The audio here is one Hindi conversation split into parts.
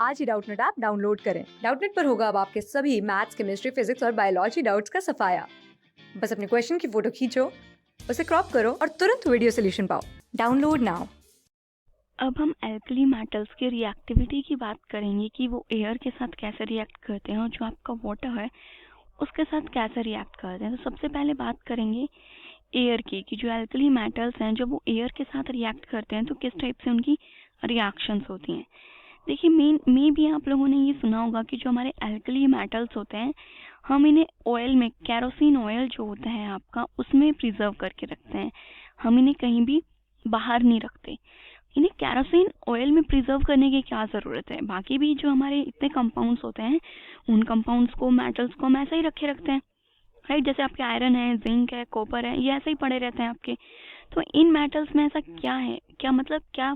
आज ही डाउटनेट ऐप डाउनलोड करें। डाउटनेट पर होगा अब आपके सभी मैथ्स, केमिस्ट्री, फिजिक्स और बायोलॉजी डाउट्स का सफाया। बस अपने क्वेश्चन की फोटो खींचो, उसे क्रॉप करो और तुरंत वीडियो सोल्यूशन पाओ। Download now. अब हम एल्कली मेटल्स की रिएक्टिविटी की बात करेंगे कि वो एयर के साथ कैसे रिएक्ट करते हैं और जो आपका वाटर है उसके साथ कैसे रिएक्ट करते हैं। तो सबसे पहले बात करेंगे एयर की कि जो एल्कली मेटल्स हैं जब वो एयर के साथ रिएक्ट करते हैं तो किस टाइप से उनकी रिएक्शंस होती हैं। देखिए में भी आप लोगों ने ये सुना होगा कि जो हमारे एल्कली मेटल्स होते हैं हम इन्हें ऑयल में, केरोसिन ऑयल जो होता है आपका, उसमें प्रिजर्व करके रखते हैं। हम इन्हें कहीं भी बाहर नहीं रखते। इन्हें केरोसिन ऑयल में प्रिजर्व करने की क्या ज़रूरत है। बाकी भी जो हमारे इतने कंपाउंड्स होते हैं उन कंपाउंड्स को, मेटल्स को हम ऐसे ही रखे रखते हैं, राइट। जैसे आपके आयरन है, जिंक है, कॉपर है, ये ऐसे ही पड़े रहते हैं आपके। तो इन मेटल्स में ऐसा क्या है, क्या मतलब क्या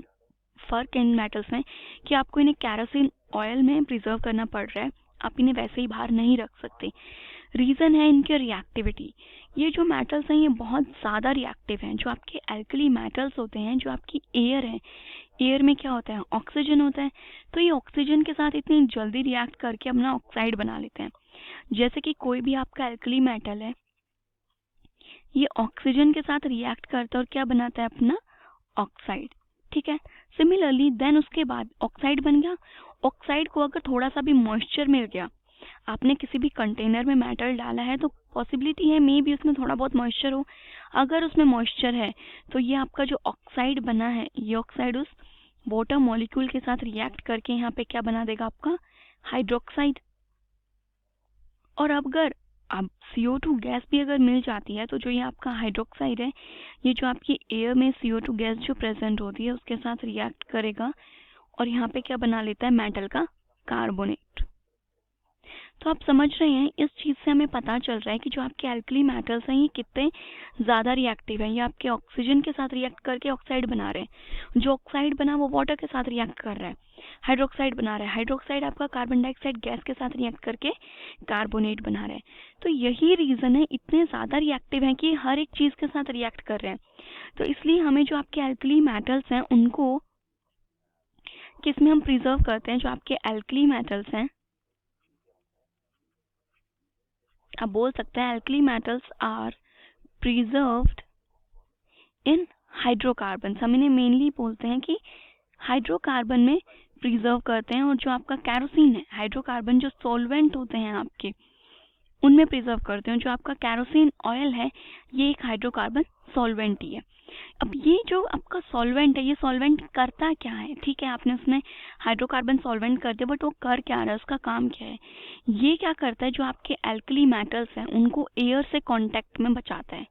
फ़र्क है इन मेटल्स में कि आपको इन्हें केरोसिन ऑयल में प्रिजर्व करना पड़ रहा है, आप इन्हें वैसे ही बाहर नहीं रख सकते। रीज़न है इनकी रिएक्टिविटी। ये जो मेटल्स हैं ये बहुत ज़्यादा रिएक्टिव हैं। जो आपके एल्कली मेटल्स होते हैं, जो आपकी एयर है, एयर में क्या होता है, ऑक्सीजन होता है। तो ये ऑक्सीजन के साथ इतनी जल्दी रिएक्ट करके अपना ऑक्साइड बना लेते हैं। जैसे कि कोई भी आपका एल्कली मेटल है, ये ऑक्सीजन के साथ रिएक्ट करता है और क्या बनाता है, अपना ऑक्साइड, ठीक है। सिमिलरली देन उसके बाद ऑक्साइड बन गया। ऑक्साइड को अगर थोड़ा सा भी मॉइस्चर मिल गया, आपने किसी भी कंटेनर में मेटल डाला है तो पॉसिबिलिटी है मे भी उसमें थोड़ा बहुत मॉइस्चर हो। अगर उसमें मॉइस्चर है तो ये आपका जो ऑक्साइड बना है, ये ऑक्साइड उस वाटर मॉलिक्यूल के साथ रिएक्ट करके यहाँ पे क्या बना देगा, आपका हाइड्रोक्साइड। और अगर अब CO2 गैस भी अगर मिल जाती है तो जो ये आपका हाइड्रोक्साइड है, ये जो आपकी एयर में CO2 गैस जो प्रेजेंट होती है उसके साथ रिएक्ट करेगा और यहाँ पे क्या बना लेता है, मेटल का कार्बोनेट। तो आप समझ रहे हैं, इस चीज़ से हमें पता चल रहा है कि जो आपके एल्कली मेटल्स हैं ये कितने ज़्यादा रिएक्टिव हैं। ये आपके ऑक्सीजन के साथ रिएक्ट करके ऑक्साइड बना रहे हैं। जो ऑक्साइड बना वो वाटर के साथ रिएक्ट कर रहा है, हाइड्रोक्साइड बना रहा है। हाइड्रोक्साइड आपका कार्बन डाइऑक्साइड गैस के साथ रिएक्ट करके कार्बोनेट बना रहा है। तो यही रीज़न है, इतने ज़्यादा रिएक्टिव हैं कि हर एक चीज़ के साथ रिएक्ट कर रहे हैं। तो इसलिए हमें जो आपके एल्कली मेटल्स हैं उनको किस में हम प्रिजर्व करते हैं, जो आपके एल्कली मेटल्स हैं, आप बोल सकते हैं alkali metals are preserved in hydrocarbon. हम इन्हें मेनली बोलते हैं कि हाइड्रोकार्बन में प्रिजर्व करते हैं। और जो आपका कैरोसिन है, हाइड्रोकार्बन जो सॉल्वेंट होते हैं आपके, उनमें प्रिजर्व करते हैं। जो आपका कैरोसिन ऑयल है ये एक हाइड्रोकार्बन सॉल्वेंट ही है। अब ये जो आपका सॉल्वेंट है, ये सॉल्वेंट करता क्या है, ठीक है, आपने उसमें हाइड्रोकार्बन सॉल्वेंट कर दिया, बट वो कर क्या रहा है, उसका काम क्या है। ये क्या करता है, जो आपके एल्कली मेटल्स हैं उनको एयर से कांटेक्ट में बचाता है,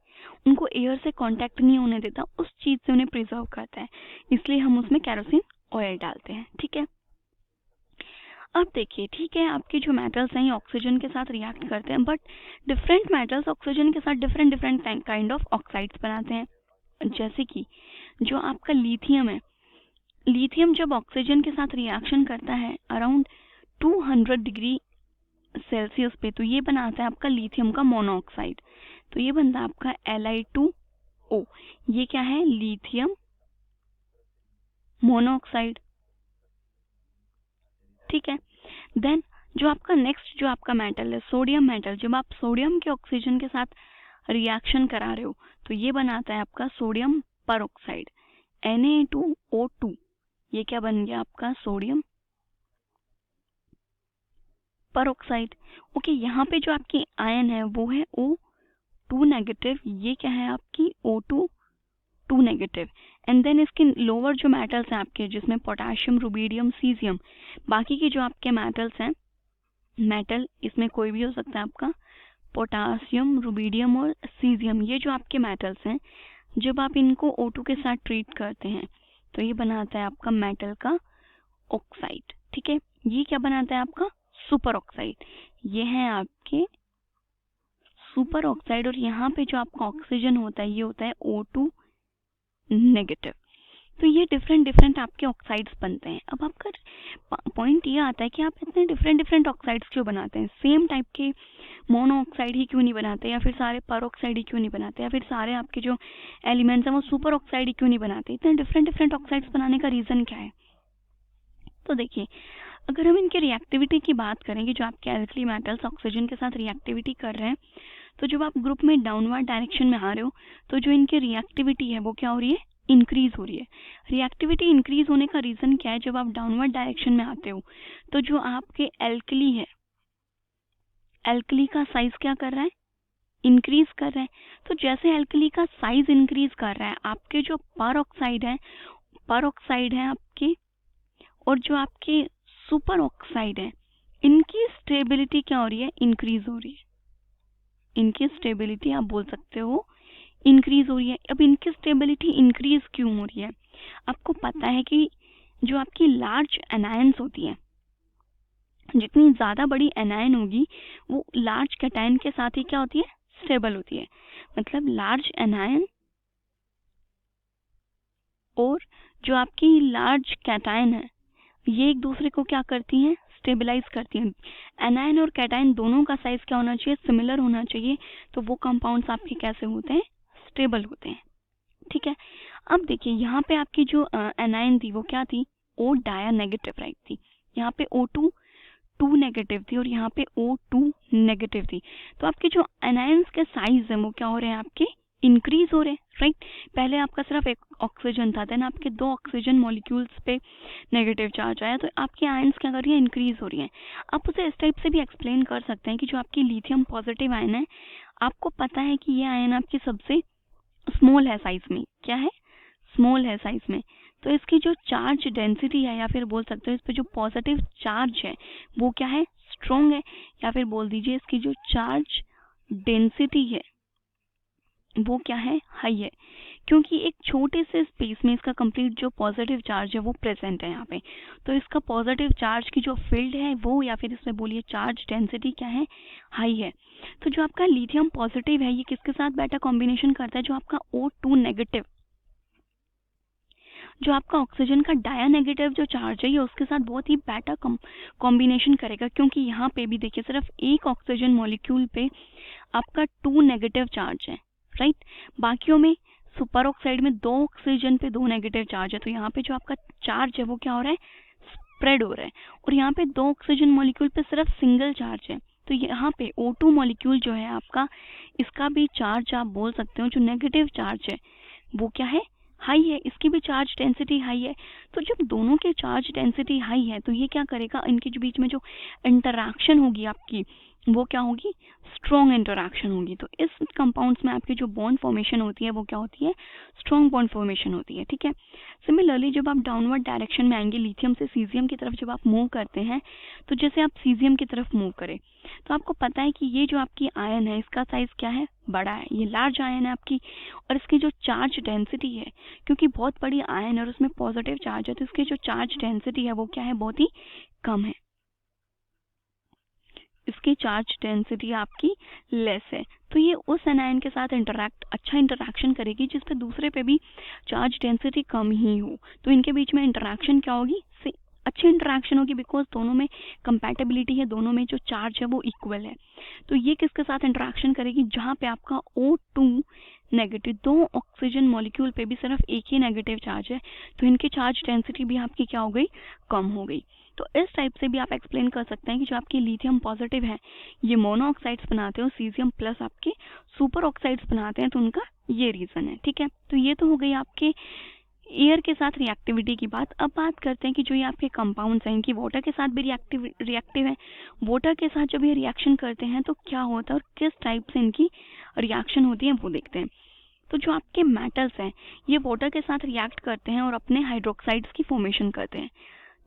उनको एयर से कांटेक्ट नहीं होने देता, उस चीज़ से उन्हें प्रिजर्व करता है। इसलिए हम उसमें केरोसिन ऑयल डालते हैं, ठीक है। अब देखिए, ठीक है, आपके जो मेटल्स हैं ये ऑक्सीजन के साथ रिएक्ट करते हैं, बट डिफरेंट मेटल्स ऑक्सीजन के साथ different different kind of oxides बनाते हैं। जैसे कि जो आपका लिथियम है, लिथियम जब ऑक्सीजन के साथ रिएक्शन करता है अराउंड 200 डिग्री सेल्सियस पे, तो ये बनाता है आपका लिथियम का मोनोऑक्साइड। तो ये बनता है आपका Li2O। ये क्या है, लिथियम मोनोऑक्साइड, ठीक है। देन जो आपका नेक्स्ट जो आपका मेटल है, सोडियम मेटल, जब आप सोडियम के ऑक्सीजन के साथ रिएक्शन करा रहे हो तो ये बनाता है आपका सोडियम परऑक्साइड, Na2O2। ये क्या बन गया, आपका सोडियम परऑक्साइड। ओके, यहाँ पे जो आपकी आयन है वो है O2 नेगेटिव, ये क्या है आपकी O2 नेगेटिव। एंड देन इसके लोअर जो मेटल्स हैं आपके, जिसमें पोटेशियम, रुबीडियम, सीजियम, बाकी के जो आपके मेटल्स हैं, मेटल इसमें कोई भी हो सकता है आपका, पोटासियम, रुबीडियम और सीजियम, ये जो आपके मेटल्स हैं, जब आप इनको O2 के साथ ट्रीट करते हैं तो ये बनाता है आपका मेटल का ऑक्साइड, ठीक है। ये क्या बनाता है, आपका सुपर ऑक्साइड। ये है आपके सुपर ऑक्साइड। और यहाँ पे जो आपका ऑक्सीजन होता है ये होता है O2 नेगेटिव। तो ये डिफरेंट डिफरेंट आपके ऑक्साइड्स बनते हैं। अब आपका पॉइंट ये आता है कि आप इतने डिफरेंट डिफरेंट ऑक्साइड्स क्यों बनाते हैं, सेम टाइप के मोनो ऑक्साइड ही क्यों नहीं बनाते, या फिर सारे पर ऑक्साइड ही क्यों नहीं बनाते, या फिर सारे आपके जो एलिमेंट्स हैं वो सुपर ऑक्साइड ही क्यों नहीं बनाते। इतने डिफरेंट डिफरेंट ऑक्साइड्स बनाने का रीज़न क्या है। तो देखिए, अगर हम इनके रिएक्टिविटी की बात करें कि जो आपके एल्कली मेटल्स ऑक्सीजन के साथ रिएक्टिविटी कर रहे हैं, तो जब आप ग्रुप में डाउनवर्ड डायरेक्शन में आ रहे हो तो जो इनकी रिएक्टिविटी है वो क्या हो रही है, इंक्रीज हो रही है। रिएक्टिविटी इंक्रीज होने का रीजन क्या है, जब आप डाउनवर्ड डायरेक्शन में आते हो तो जो आपके एल्कली है, एल्कली का साइज क्या कर रहा है, इंक्रीज कर रहा है। तो जैसे एल्कली का साइज इंक्रीज कर रहा है, आपके जो पर ऑक्साइड है आपके, और जो आपके सुपर ऑक्साइड है, इनकी स्टेबिलिटी क्या हो रही है, इंक्रीज हो रही है। इनकी स्टेबिलिटी आप बोल सकते हो इंक्रीज हो रही है। अब इनकी स्टेबिलिटी इंक्रीज क्यों हो रही है, आपको पता है कि जो आपकी लार्ज एनायंस होती है, जितनी ज्यादा बड़ी एनायन होगी वो लार्ज कैटायन के साथ ही क्या होती है, स्टेबल होती है। मतलब लार्ज एनायन और जो आपकी लार्ज कैटायन है, ये एक दूसरे को क्या करती हैं, स्टेबलाइज करती हैं। एनायन और कैटायन दोनों का साइज क्या होना चाहिए, सिमिलर होना चाहिए, तो वो कंपाउंड्स आपके कैसे होते हैं, स्टेबल होते हैं। ठीक है, अब देखिए यहाँ पे आपकी जो एनायन थी वो क्या थी, O डाया नेगेटिव राइट थी। यहाँ पे O2 2 नेगेटिव थी और यहाँ पे O2 नेगेटिव थी। तो आपके जो एनायंस के साइज है वो क्या हो रहे हैं, आपके इंक्रीज हो रहे हैं, राइट। पहले आपका सिर्फ एक ऑक्सीजन था, देन आपके 2 ऑक्सीजन मॉलिक्यूल्स पे नेगेटिव चार्ज आया, तो आपकी आयंस क्या कर रही है, इंक्रीज हो रही है। आप उसे इस टाइप से भी एक्सप्लेन कर सकते हैं कि जो आपकी लिथियम पॉजिटिव आयन है, आपको पता है कि ये आयन आपकी सबसे स्मॉल है साइज में, क्या है, स्मॉल है साइज में, तो इसकी जो चार्ज डेंसिटी है, या फिर बोल सकते हो इस पे जो पॉजिटिव चार्ज है वो क्या है, स्ट्रॉन्ग है, या फिर बोल दीजिए इसकी जो चार्ज डेंसिटी है वो क्या है, हाई है, क्योंकि एक छोटे से स्पेस में इसका कंप्लीट जो पॉजिटिव चार्ज है वो प्रेजेंट है यहाँ पे। तो इसका पॉजिटिव चार्ज की जो फील्ड है वो, या फिर इसमें बोलिए चार्ज डेंसिटी क्या है, हाई है। तो जो आपका लिथियम पॉजिटिव है ये किसके साथ बेटा कॉम्बिनेशन करता है, जो आपका O2 नेगेटिव, जो आपका ऑक्सीजन का डाया नेगेटिव जो चार्ज है ये उसके साथ बहुत ही बेटा कॉम्बिनेशन करेगा, क्योंकि यहाँ पे भी देखिए सिर्फ एक ऑक्सीजन मॉलिक्यूल पे आपका 2 नेगेटिव चार्ज है, राइट। बाकियों में सुपर ऑक्साइड में 2 ऑक्सीजन पे 2 नेगेटिव चार्ज है, तो यहाँ पे जो आपका चार्ज है वो क्या हो रहा है, स्प्रेड हो रहा है। और यहाँ पे 2 ऑक्सीजन मॉलिक्यूल पे सिर्फ सिंगल चार्ज है, तो यहाँ पे O2 मॉलिक्यूल जो है आपका, इसका भी चार्ज आप बोल सकते हो जो नेगेटिव चार्ज है वो क्या है, हाई है, इसकी भी चार्ज डेंसिटी हाई है। तो जब दोनों के चार्ज डेंसिटी हाई है तो ये क्या करेगा, इनके जो बीच में जो इंटरैक्शन होगी आपकी वो क्या होगी, स्ट्रॉन्ग इंटरैक्शन होगी। तो इस कंपाउंड्स में आपकी जो बॉन्ड फॉर्मेशन होती है वो क्या होती है, स्ट्रॉन्ग बॉन्ड फॉर्मेशन होती है, ठीक है। सिमिलरली जब आप डाउनवर्ड डायरेक्शन में आएंगे, लिथियम से सीजियम की तरफ जब आप मूव करते हैं, तो जैसे आप सीजियम की तरफ मूव करें तो आपको पता है कि ये जो आपकी आयन है इसका साइज क्या है, बड़ा है, ये लार्ज आयन है आपकी, और इसकी जो चार्ज डेंसिटी है, क्योंकि बहुत बड़ी आयन है और उसमें पॉजिटिव चार्ज है, तो इसकी जो चार्ज डेंसिटी है वो क्या है, बहुत ही कम है, इसकी चार्ज डेंसिटी आपकी लेस है। तो ये उस एनायन के साथ अच्छा इंटरैक्शन करेगी जिस पे दूसरे पे भी चार्ज डेंसिटी कम ही हो, तो इनके बीच में इंटरैक्शन क्या होगी, अच्छी इंटरैक्शन होगी, बिकॉज दोनों में कंपैटिबिलिटी है, दोनों में जो चार्ज है वो इक्वल है। तो ये किसके साथ इंटरैक्शन करेगी, जहाँ पे आपका O2 नेगेटिव, 2 ऑक्सीजन मॉलिक्यूल पे भी सिर्फ एक ही नेगेटिव चार्ज है, तो इनकी चार्ज डेंसिटी भी आपकी क्या हो गई, कम हो गई। तो इस टाइप से भी आप एक्सप्लेन कर सकते हैं कि जो आपकी लिथियम पॉजिटिव है ये मोनो ऑक्साइड्स बनाते हैं, सीजियम प्लस आपके सुपर ऑक्साइड्स बनाते हैं, तो उनका ये रीजन है, ठीक है। तो ये तो हो गई आपके एयर के साथ रिएक्टिविटी की बात। अब बात करते हैं कि जो ये आपके कंपाउंड्स हैं इनकी वाटर के साथ भी रिएक्टिव है, वाटर के साथ जब ये रिएक्शन करते हैं तो क्या होता है और किस टाइप से इनकी रिएक्शन होती है वो देखते हैं। तो जो आपके मेटल्स हैं ये वाटर के साथ रिएक्ट करते हैं और अपने हाइड्रोक्साइड्स की फॉर्मेशन करते हैं।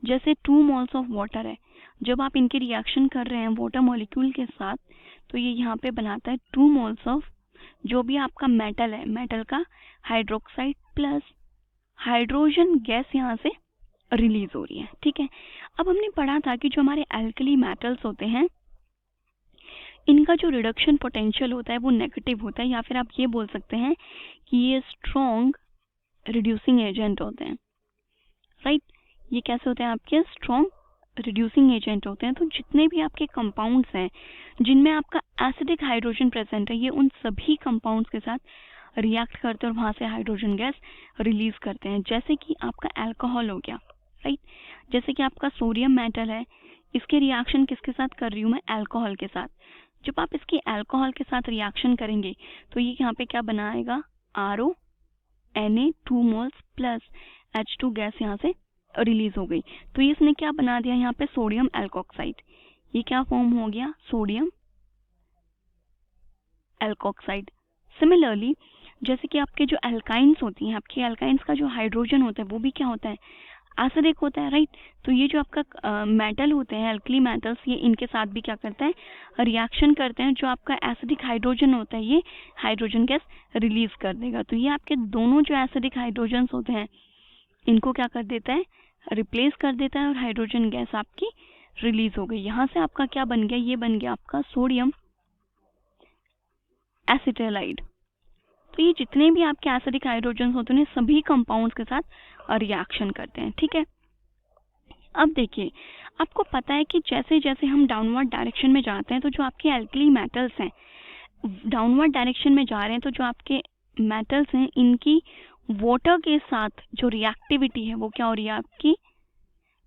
जैसे 2 मोल्स ऑफ वाटर है, जब आप इनकी रिएक्शन कर रहे हैं वाटर मॉलिक्यूल के साथ, तो ये यहाँ पे बनाता है 2 मोल्स ऑफ जो भी आपका मेटल है, मेटल का हाइड्रोक्साइड प्लस हाइड्रोजन गैस यहाँ से रिलीज हो रही है, ठीक है। अब हमने पढ़ा था कि जो हमारे एल्कली मेटल्स होते हैं इनका जो रिडक्शन पोटेंशियल होता है वो नेगेटिव होता है, या फिर आप ये बोल सकते हैं कि ये स्ट्रॉन्ग रिड्यूसिंग एजेंट होते हैं, राइट। ये कैसे होते हैं, आपके स्ट्रॉन्ग रिड्यूसिंग एजेंट होते हैं। तो जितने भी आपके कंपाउंड्स हैं जिनमें आपका एसिडिक हाइड्रोजन प्रेजेंट है, ये उन सभी कंपाउंड्स के साथ रिएक्ट करते हैं और वहां से हाइड्रोजन गैस रिलीज करते हैं। जैसे कि आपका अल्कोहल हो गया, राइट। जैसे कि आपका सोडियम मेटल है, इसके रिएक्शन किसके साथ कर रही हूँ मैं? अल्कोहल के साथ। जब आप इसकी अल्कोहल के साथ रिएक्शन करेंगे तो ये यहाँ पे क्या बनाएगा? RO Na 2 moles plus H2 gas यहाँ से रिलीज हो गई। तो इसने क्या बना दिया यहाँ पे? Sodium alkoxide. ये क्या फॉर्म हो गया? Sodium alkoxide. सिमिलरली जैसे कि आपके जो एल्काइंस होती हैं, आपके एल्काइंस का जो हाइड्रोजन होता है वो भी क्या होता है? एसिडिक होता है, राइट? तो ये जो आपका मेटल होते हैं, एल्कली मेटल्स, ये इनके साथ भी क्या करता है? रिएक्शन करते हैं। जो आपका एसिडिक हाइड्रोजन होता है ये हाइड्रोजन गैस रिलीज कर देगा। तो ये आपके दोनों जो एसिडिक हाइड्रोजन होते हैं इनको क्या कर देता है? रिप्लेस कर देता है और हाइड्रोजन गैस आपकी रिलीज हो गई। यहाँ से आपका क्या बन गया? ये बन गया आपका सोडियम एसिटाइलाइड। तो ये जितने भी आपके एसिडिक हाइड्रोजन होते हैं सभी कंपाउंड्स के साथ रिएक्शन करते हैं, ठीक है? अब देखिए, आपको पता है कि जैसे जैसे हम डाउनवर्ड डायरेक्शन में जाते हैं तो जो आपके एल्कली मेटल्स हैं डाउनवर्ड डायरेक्शन में जा रहे हैं, तो जो आपके मेटल्स हैं इनकी वाटर के साथ जो रिएक्टिविटी है वो क्या हो रही है? आपकी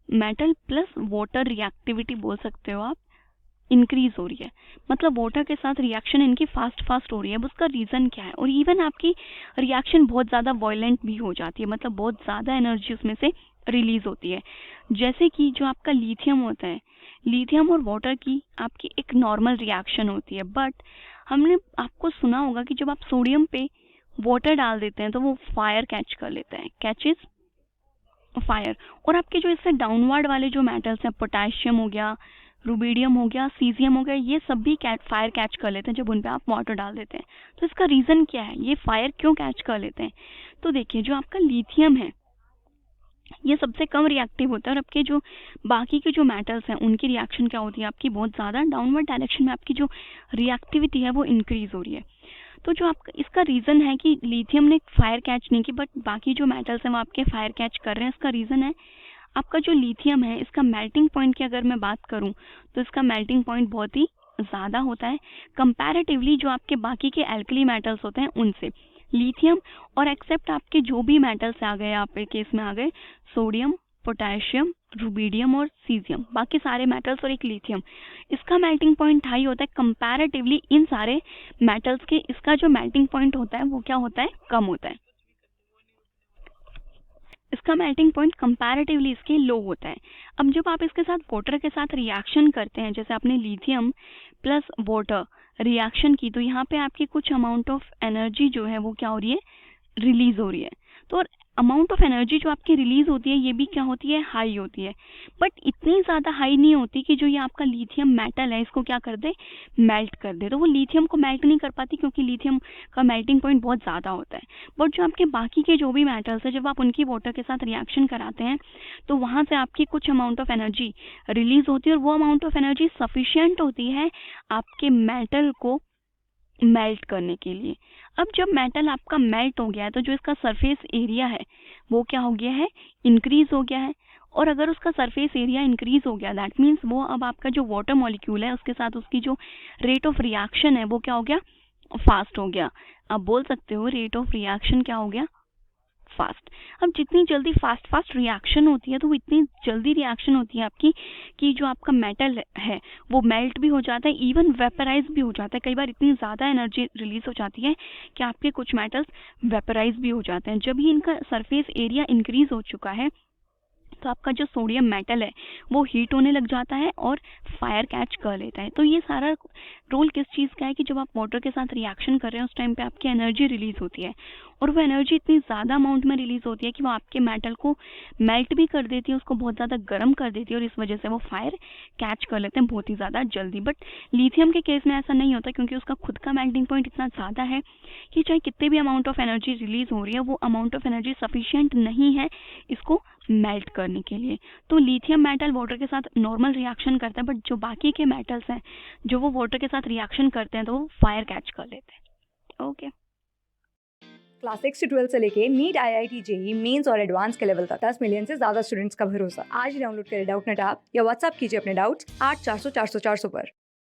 मेटल प्लस वाटर रिएक्टिविटी बोल सकते हो आप, इंक्रीज हो रही है। मतलब वाटर के साथ रिएक्शन इनकी फास्ट हो रही है। अब उसका रीज़न क्या है? और इवन आपकी रिएक्शन बहुत ज़्यादा वायलेंट भी हो जाती है, मतलब बहुत ज़्यादा एनर्जी उसमें से रिलीज होती है। जैसे कि जो आपका लिथियम होता है, लिथियम और वाटर की आपकी एक नॉर्मल रिएक्शन होती है, बट हमने आपको सुना होगा कि जब आप सोडियम पे वाटर डाल देते हैं तो वो फायर कैच कर लेता है, कैचेस फायर। और आपके जो इससे डाउनवर्ड वाले जो मेटल्स हैं, पोटेशियम हो गया, रुबिडियम हो गया, सीजियम हो गया, ये सब भी फायर कैच कर लेते हैं जब उन पे आप वाटर डाल देते हैं। तो इसका रीज़न क्या है? ये फायर क्यों कैच कर लेते हैं? तो देखिए, जो आपका लिथियम है ये सबसे कम रिएक्टिव होता है और आपके जो बाकी के जो मेटल्स हैं उनकी रिएक्शन क्या होती है? आपकी बहुत ज़्यादा डाउनवर्ड डायरेक्शन में आपकी जो रिएक्टिविटी है वो इंक्रीज हो रही है। तो जो आपका इसका रीज़न है कि लिथियम ने फायर कैच नहीं की, बट बाकी जो मेटल्स हैं वो आपके फायर कैच कर रहे हैं। इसका रीज़न है आपका जो लिथियम है, इसका मेल्टिंग पॉइंट की अगर मैं बात करूं तो इसका मेल्टिंग पॉइंट बहुत ही ज़्यादा होता है कंपैरेटिवली जो आपके बाकी के एल्कली मेटल्स होते हैं उनसे। लिथियम और एक्सेप्ट आपके जो भी मेटल्स आ गए, आप केस में आ गए सोडियम, पोटेशियम, रुबिडियम और सीजियम, बाकी सारे मेटल्स और एक लिथियम, इसका मेल्टिंग पॉइंट हाई होता है कंपैरेटिवली इन सारे मेटल्स के। इसका जो मेल्टिंग पॉइंट होता है वो क्या होता है? कम होता है। इसका मेल्टिंग पॉइंट कंपैरेटिवली इसके लो होता है। अब जब आप इसके साथ वाटर के साथ रिएक्शन करते हैं, जैसे आपने लिथियम प्लस वाटर रिएक्शन की, तो यहाँ पे आपकी कुछ अमाउंट ऑफ एनर्जी जो है वो क्या हो रही है? रिलीज हो रही है। तो अमाउंट ऑफ एनर्जी जो आपकी रिलीज होती है ये भी क्या होती है? हाई होती है, बट इतनी ज़्यादा हाई नहीं होती कि जो ये आपका लिथियम मेटल है इसको क्या कर दे? मेल्ट कर दे। तो वो लिथियम को मेल्ट नहीं कर पाती क्योंकि लिथियम का मेल्टिंग पॉइंट बहुत ज़्यादा होता है। बट जो आपके बाकी के जो भी मेटल्स है, जब आप उनकी वाटर के साथ रिएक्शन कराते हैं तो वहाँ से आपकी कुछ अमाउंट ऑफ एनर्जी रिलीज होती है और वो अमाउंट ऑफ एनर्जी सफिशियंट होती है आपके मेटल को मेल्ट करने के लिए। अब जब मेटल आपका मेल्ट हो गया है तो जो इसका सरफेस एरिया है वो क्या हो गया है? इंक्रीज हो गया है। और अगर उसका सरफेस एरिया इंक्रीज हो गया दैट मीन्स वो अब आपका जो वाटर मॉलिक्यूल है उसके साथ उसकी जो रेट ऑफ रिएक्शन है वो क्या हो गया? फास्ट हो गया। आप बोल सकते हो रेट ऑफ रिएक्शन क्या हो गया? फास्ट। अब जितनी जल्दी फास्ट रिएक्शन होती है तो वो इतनी जल्दी रिएक्शन होती है आपकी कि जो आपका मेटल है वो मेल्ट भी हो जाता है, इवन वेपराइज भी हो जाता है। कई बार इतनी ज़्यादा एनर्जी रिलीज हो जाती है कि आपके कुछ मेटल्स वेपराइज भी हो जाते हैं। जब ही इनका सरफेस एरिया इंक्रीज हो चुका है तो आपका जो सोडियम मेटल है वो हीट होने लग जाता है और फायर कैच कर लेता है। तो ये सारा रोल किस चीज़ का है कि जब आप वाटर के साथ रिएक्शन कर रहे हैं उस टाइम पे आपकी एनर्जी रिलीज होती है और वो एनर्जी इतनी ज़्यादा अमाउंट में रिलीज होती है कि वो आपके मेटल को मेल्ट भी कर देती है, उसको बहुत ज़्यादा गर्म कर देती है और इस वजह से वो फायर कैच कर लेते हैं बहुत ही ज़्यादा जल्दी। बट लिथियम के केस में ऐसा नहीं होता क्योंकि उसका खुद का मेल्टिंग पॉइंट इतना ज़्यादा है कि चाहे कितने भी अमाउंट ऑफ एनर्जी रिलीज हो रही है वो अमाउंट ऑफ एनर्जी सफिशियंट नहीं है इसको मेल्ट करने के लिए। तो लिथियम मेटल वाटर के साथ नॉर्मल रिएक्शन करता है, बट जो बाकी के मेटल्स हैं जो वो वाटर के साथ रिएक्शन करते हैं तो वो फायर कैच कर लेते हैं। ओके। क्लास 6 से 12 से लेके नीट, IIT, JEE मेंस और एडवांस के लेवल तक 10 मिलियन से ज्यादा स्टूडेंट्स का भरोसा। आज ही डाउनलोड करें डाउटनेट ऐप या व्हाट्सएप कीजिए अपने डाउट्स 8400 400 400 पर।